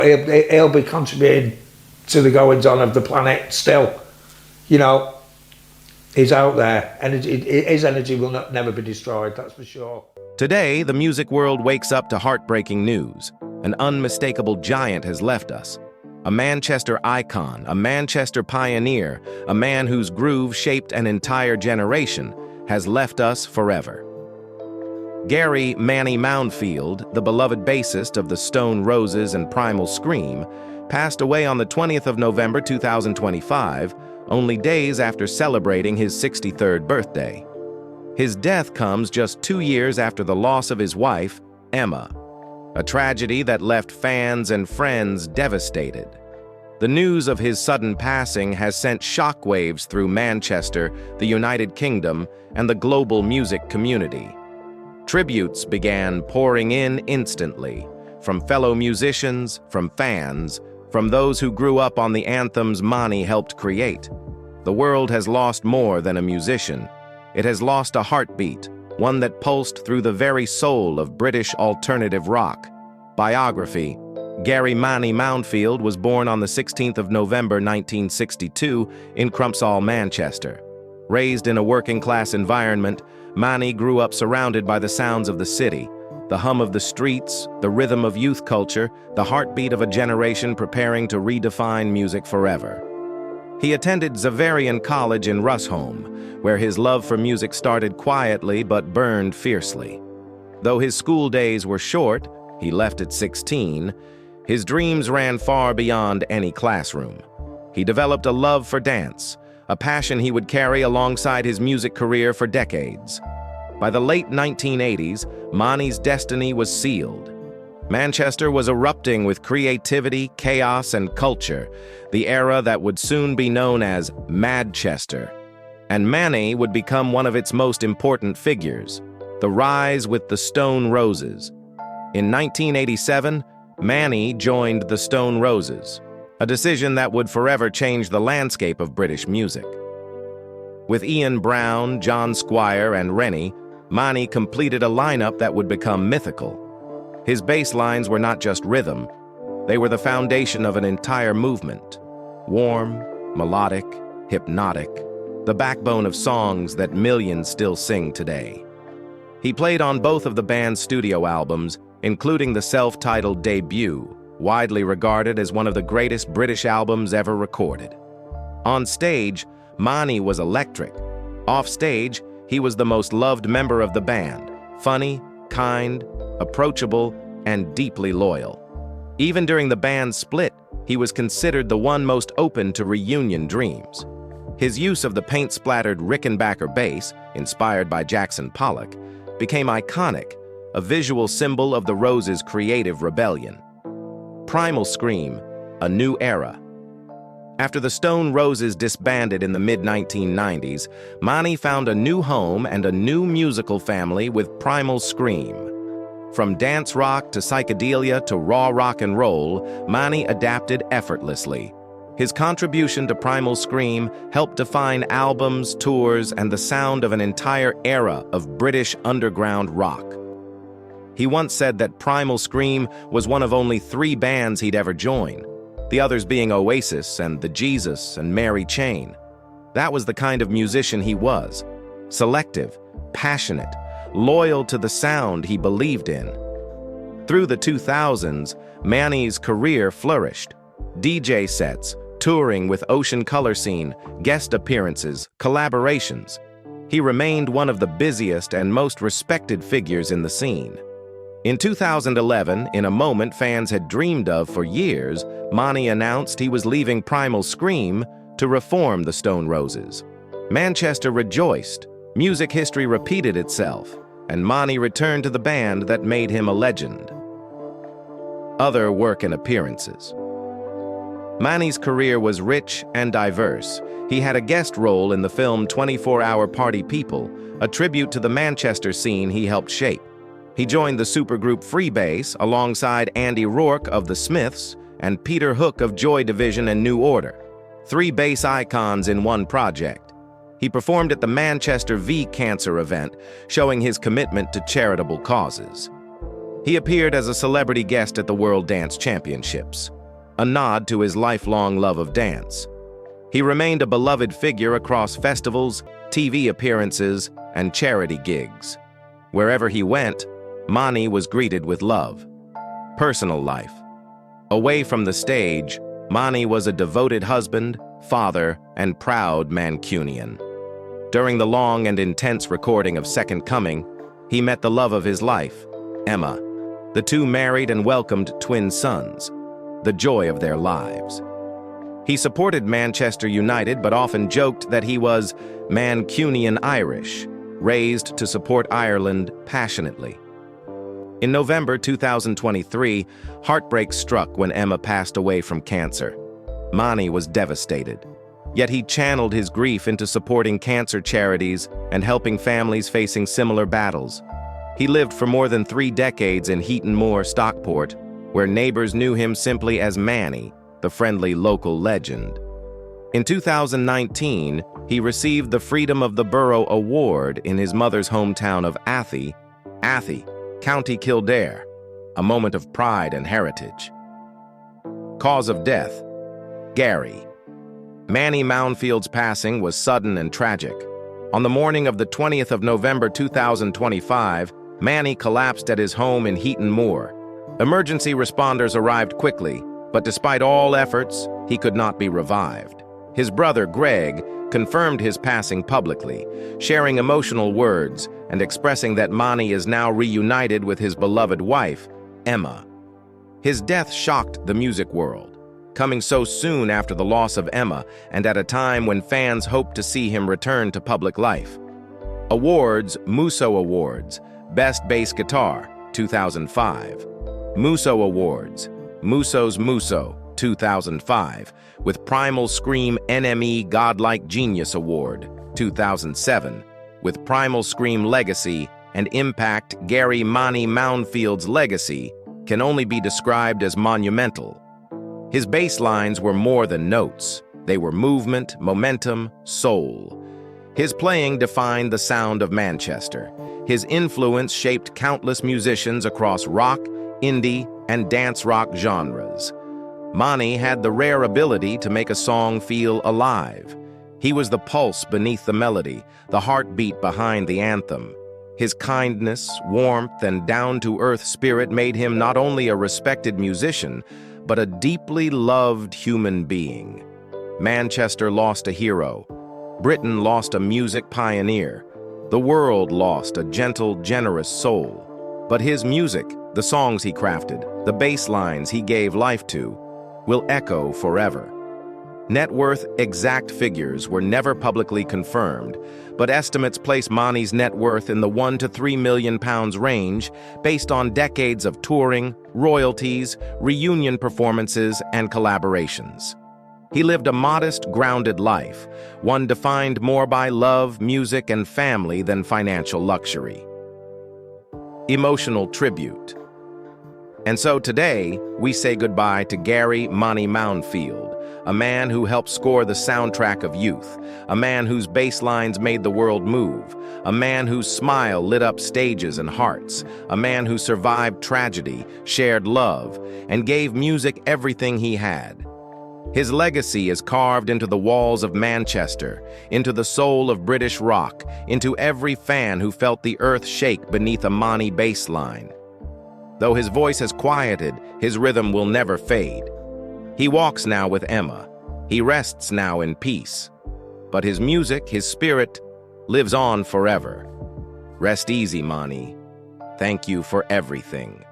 He'll be contributing to the goings-on of the planet still. You know, he's out there, and his energy will never be destroyed, that's for sure. Today, the music world wakes up to heartbreaking news. An unmistakable giant has left us. A Manchester icon, a Manchester pioneer, a man whose groove shaped an entire generation, has left us forever. Gary "Manny" Mounfield, the beloved bassist of the Stone Roses and Primal Scream, passed away on the 20th of November 2025, only days after celebrating his 63rd birthday. His death comes just 2 years after the loss of his wife, Emma, a tragedy that left fans and friends devastated. The news of his sudden passing has sent shockwaves through Manchester, the United Kingdom, and the global music community. Tributes began pouring in instantly, from fellow musicians, from fans, from those who grew up on the anthems Manny helped create. The world has lost more than a musician. It has lost a heartbeat, one that pulsed through the very soul of British alternative rock. Biography: Gary "Manny" Mounfield was born on the 16th of November 1962 in Crumpsall, Manchester. Raised in a working-class environment, Manny grew up surrounded by the sounds of the city, the hum of the streets, the rhythm of youth culture, the heartbeat of a generation preparing to redefine music forever. He attended Xaverian College in Rusholme, where his love for music started quietly but burned fiercely. Though his school days were short, he left at 16, his dreams ran far beyond any classroom. He developed a love for dance, a passion he would carry alongside his music career for decades. By the late 1980s, Manny's destiny was sealed. Manchester was erupting with creativity, chaos, and culture, the era that would soon be known as Madchester. And Manny would become one of its most important figures, the rise with the Stone Roses. In 1987, Manny joined the Stone Roses, a decision that would forever change the landscape of British music. With Ian Brown, John Squire, and Rennie, Manny completed a lineup that would become mythical. His bass lines were not just rhythm, they were the foundation of an entire movement. Warm, melodic, hypnotic, the backbone of songs that millions still sing today. He played on both of the band's studio albums, including the self-titled debut, widely regarded as one of the greatest British albums ever recorded. On stage, Manny was electric. Off stage, he was the most loved member of the band, funny, kind, approachable, and deeply loyal. Even during the band's split, he was considered the one most open to reunion dreams. His use of the paint-splattered Rickenbacker bass, inspired by Jackson Pollock, became iconic, a visual symbol of the Roses' creative rebellion. Primal Scream, a new era. After the Stone Roses disbanded in the mid-1990s, Manny found a new home and a new musical family with Primal Scream. From dance rock to psychedelia to raw rock and roll, Manny adapted effortlessly. His contribution to Primal Scream helped define albums, tours, and the sound of an entire era of British underground rock. He once said that Primal Scream was one of only 3 bands he'd ever join, the others being Oasis and The Jesus and Mary Chain. That was the kind of musician he was: selective, passionate, loyal to the sound he believed in. Through the 2000s, Manny's career flourished. DJ sets, touring with Ocean Color Scene, guest appearances, collaborations. He remained one of the busiest and most respected figures in the scene. In 2011, in a moment fans had dreamed of for years, Manny announced he was leaving Primal Scream to reform the Stone Roses. Manchester rejoiced, music history repeated itself, and Manny returned to the band that made him a legend. Other work and appearances. Manny's career was rich and diverse. He had a guest role in the film 24-Hour Party People, a tribute to the Manchester scene he helped shape. He joined the supergroup Freebase alongside Andy Rourke of The Smiths and Peter Hook of Joy Division and New Order, 3 bass icons in one project. He performed at the Manchester V Cancer event, showing his commitment to charitable causes. He appeared as a celebrity guest at the World Dance Championships, a nod to his lifelong love of dance. He remained a beloved figure across festivals, TV appearances, and charity gigs. Wherever he went, Mani was greeted with love. Personal life. Away from the stage, Mani was a devoted husband, father, and proud Mancunian. During the long and intense recording of Second Coming, he met the love of his life, Emma. The two married and welcomed twin sons, the joy of their lives. He supported Manchester United but often joked that he was Mancunian Irish, raised to support Ireland passionately. In November 2023, heartbreak struck when Emma passed away from cancer. Mani was devastated. Yet he channeled his grief into supporting cancer charities and helping families facing similar battles. He lived for more than 3 decades in Heaton Moor, Stockport, where neighbors knew him simply as Manny, the friendly local legend. In 2019, he received the Freedom of the Borough Award in his mother's hometown of Athy, County Kildare, a moment of pride and heritage. Cause of death: Gary. Manny Mounfield's passing was sudden and tragic. On the morning of the 20th of November 2025, Manny collapsed at his home in Heaton Moor. Emergency responders arrived quickly, but despite all efforts, he could not be revived. His brother, Greg, confirmed his passing publicly, sharing emotional words and expressing that Manny is now reunited with his beloved wife, Emma. His death shocked the music world, coming so soon after the loss of Emma and at a time when fans hoped to see him return to public life. Awards: Muso Awards, Best Bass Guitar, 2005. Muso Awards, Muso's Muso, 2005, with Primal Scream NME Godlike Genius Award, 2007, with Primal Scream Legacy and Impact Gary Mani Mounfield's legacy can only be described as monumental. His bass lines were more than notes. They were movement, momentum, soul. His playing defined the sound of Manchester. His influence shaped countless musicians across rock, indie, and dance rock genres. Mani had the rare ability to make a song feel alive. He was the pulse beneath the melody, the heartbeat behind the anthem. His kindness, warmth, and down-to-earth spirit made him not only a respected musician, but a deeply loved human being. Manchester lost a hero. Britain lost a music pioneer. The world lost a gentle, generous soul. But his music, the songs he crafted, the bass lines he gave life to, will echo forever. Net worth exact figures were never publicly confirmed, but estimates place Mani's net worth in the £1 to £3 million range based on decades of touring, royalties, reunion performances, and collaborations. He lived a modest, grounded life, one defined more by love, music, and family than financial luxury. Emotional tribute. And so today, we say goodbye to Gary Mani Mounfield, a man who helped score the soundtrack of youth, a man whose bass lines made the world move, a man whose smile lit up stages and hearts, a man who survived tragedy, shared love, and gave music everything he had. His legacy is carved into the walls of Manchester, into the soul of British rock, into every fan who felt the earth shake beneath a Mani bass line. Though his voice has quieted, his rhythm will never fade. He walks now with Emma. He rests now in peace. But his music, his spirit, lives on forever. Rest easy, Mani. Thank you for everything.